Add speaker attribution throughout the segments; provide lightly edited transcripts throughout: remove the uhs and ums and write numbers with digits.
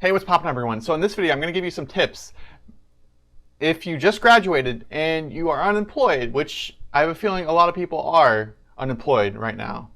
Speaker 1: Hey, what's poppin', everyone? So in this video, I'm going to give you some tips. If you just graduated and you are unemployed, which I have a feeling a lot of people are unemployed right now.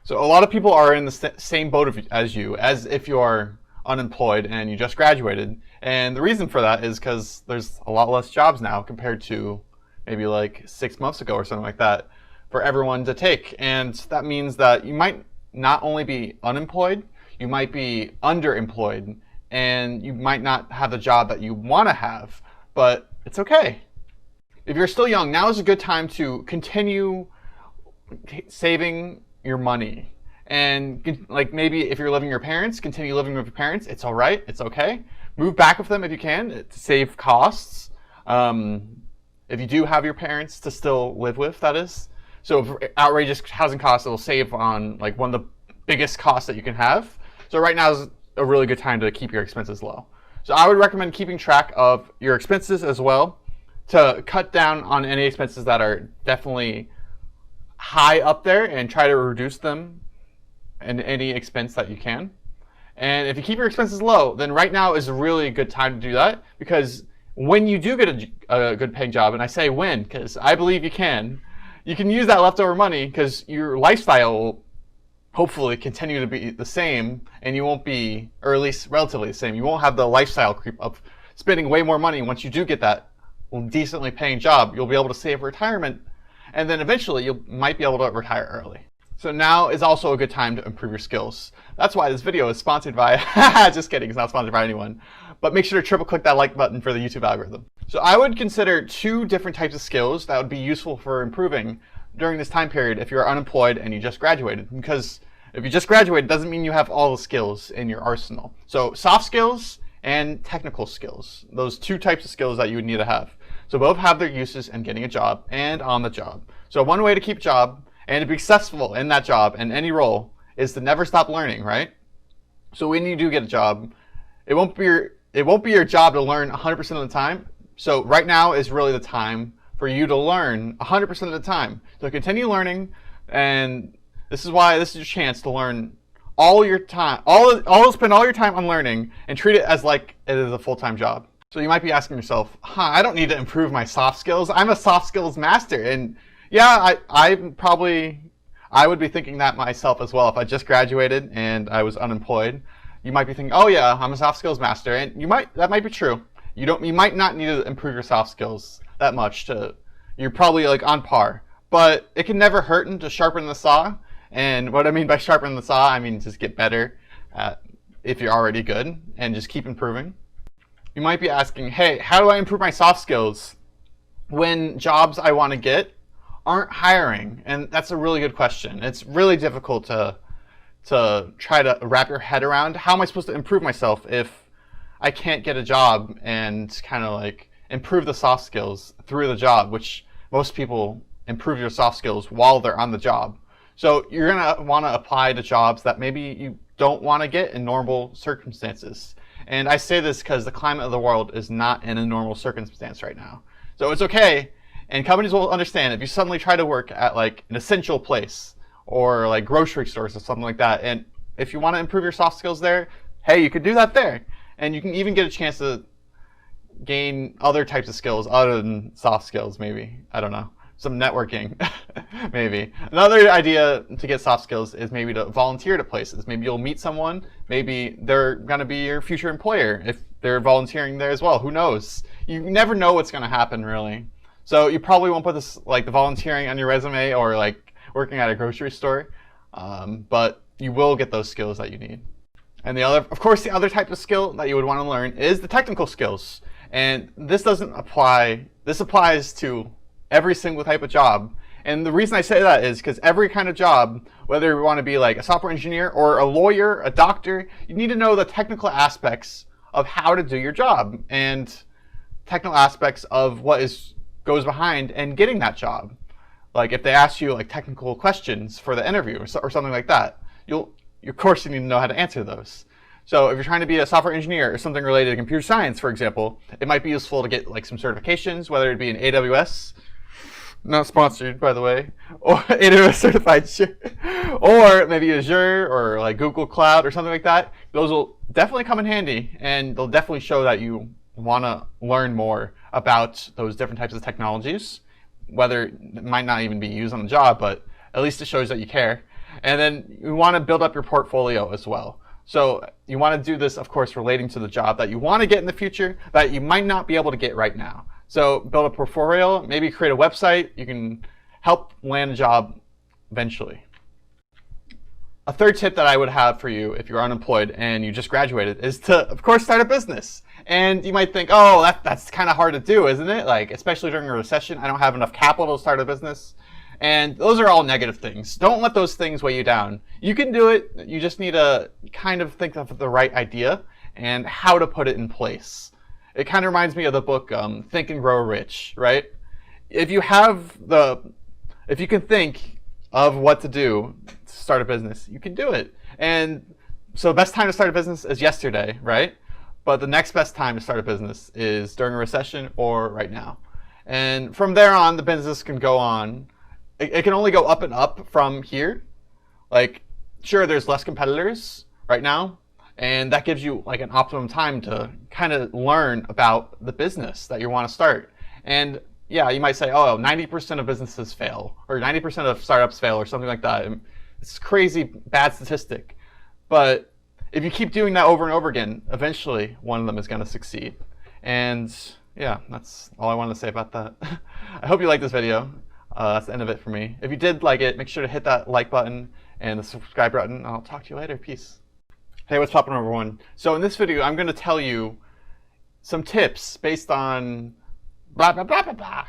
Speaker 1: So a lot of people are in the same boat as you, as if you are unemployed and you just graduated. And the reason for that is because there's a lot less jobs now compared to maybe like 6 months ago or something like that for everyone to take. And that means that you might not only be unemployed, you might be underemployed, and you might not have the job that you want to have, but it's okay. If you're still young, now is a good time to continue saving your money. And like maybe if you're living with your parents, continue living with your parents. It's all right. It's okay. Move back with them if you can to save costs. If you do have your parents to still live with, that is. So for outrageous housing costs, it'll save on like one of the biggest costs that you can have. So right now is a really good time to keep your expenses low. So I would recommend keeping track of your expenses as well to cut down on any expenses that are definitely high up there and try to reduce them in any expense that you can. And if you keep your expenses low, then right now is a really good time to do that, because when you do get a good paying job, and I say when because I believe you can use that leftover money because your lifestyle will hopefully continue to be the same, and you won't be, or at least relatively the same. You won't have the lifestyle creep of spending way more money. Once you do get that decently paying job, you'll be able to save for retirement, and then eventually you might be able to retire early. So now is also a good time to improve your skills. That's why this video is sponsored by, just kidding, it's not sponsored by anyone. But make sure to triple click that like button for the YouTube algorithm. So I would consider 2 different types of skills that would be useful for improving during this time period if you're unemployed and you just graduated. Because if you just graduated, it doesn't mean you have all the skills in your arsenal. So soft skills and technical skills, those 2 types of skills that you would need to have. So both have their uses in getting a job and on the job. So one way to keep a job and to be successful in that job and any role is to never stop learning, right? So when you do get a job, it won't be your job to learn 100% of the time. So right now is really the time for you to learn 100% of the time. So continue learning, and this is why this is your chance to learn all your time, spend all your time on learning and treat it as like it is a full-time job. So you might be asking yourself, I don't need to improve my soft skills. I'm a soft skills master. And yeah, I would be thinking that myself as well if I just graduated and I was unemployed. You might be thinking, oh yeah, I'm a soft skills master, and that might be true. You might not need to improve your soft skills that much you're probably like on par. But it can never hurt to sharpen the saw. And what I mean by sharpen the saw, I mean just get better if you're already good and just keep improving. You might be asking, hey, how do I improve my soft skills when jobs I want to get aren't hiring? And that's a really good question. It's really difficult to try to wrap your head around. How am I supposed to improve myself if I can't get a job and kind of like improve the soft skills through the job, which most people improve your soft skills while they're on the job. So you're going to want to apply to jobs that maybe you don't want to get in normal circumstances. And I say this because the climate of the world is not in a normal circumstance right now. So it's okay, and companies will understand if you suddenly try to work at like an essential place or like grocery stores or something like that. And if you want to improve your soft skills there, hey, you could do that there. And you can even get a chance to gain other types of skills other than soft skills, maybe. I don't know. Some networking, maybe. Another idea to get soft skills is maybe to volunteer to places. Maybe you'll meet someone. Maybe they're going to be your future employer if they're volunteering there as well. Who knows? You never know what's going to happen, really. So you probably won't put this like the volunteering on your resume or like working at a grocery store, but you will get those skills that you need. And the other type of skill that you would want to learn is the technical skills. And this applies to every single type of job. And the reason I say that is because every kind of job, whether you want to be like a software engineer or a lawyer, a doctor, you need to know the technical aspects of how to do your job and technical aspects of what goes behind and getting that job. Like if they ask you like technical questions for the interview or something like that, of course you need to know how to answer those. So if you're trying to be a software engineer or something related to computer science, for example, it might be useful to get like some certifications, whether it be in AWS Not sponsored, by the way. Or AWS certified, sure. Or maybe Azure or like Google Cloud or something like that. Those will definitely come in handy, and they'll definitely show that you want to learn more about those different types of technologies, whether it might not even be used on the job, but at least it shows that you care. And then you want to build up your portfolio as well. So you want to do this, of course, relating to the job that you want to get in the future that you might not be able to get right now. So build a portfolio, maybe create a website. You can help land a job eventually. A third tip that I would have for you if you're unemployed and you just graduated is to, of course, start a business. And you might think, oh, that's kind of hard to do, isn't it? Like, especially during a recession, I don't have enough capital to start a business. And those are all negative things. Don't let those things weigh you down. You can do it. You just need to kind of think of the right idea and how to put it in place. It kind of reminds me of the book Think and Grow Rich, right? If you can think of what to do to start a business, you can do it. And so the best time to start a business is yesterday, right? But the next best time to start a business is during a recession or right now. And from there on, the business can go on. It can only go up and up from here. Like, sure, there's less competitors right now, and that gives you like an optimum time to kind of learn about the business that you want to start. And yeah, you might say, oh, 90% of businesses fail, or 90% of startups fail, or something like that. It's a crazy bad statistic. But if you keep doing that over and over again, eventually one of them is going to succeed. And yeah, that's all I wanted to say about that. I hope you liked this video. That's the end of it for me. If you did like it, make sure to hit that like button and the subscribe button. I'll talk to you later. Peace. Hey, what's poppin', everyone? So in this video, I'm going to tell you some tips based on blah, blah, blah, blah, blah.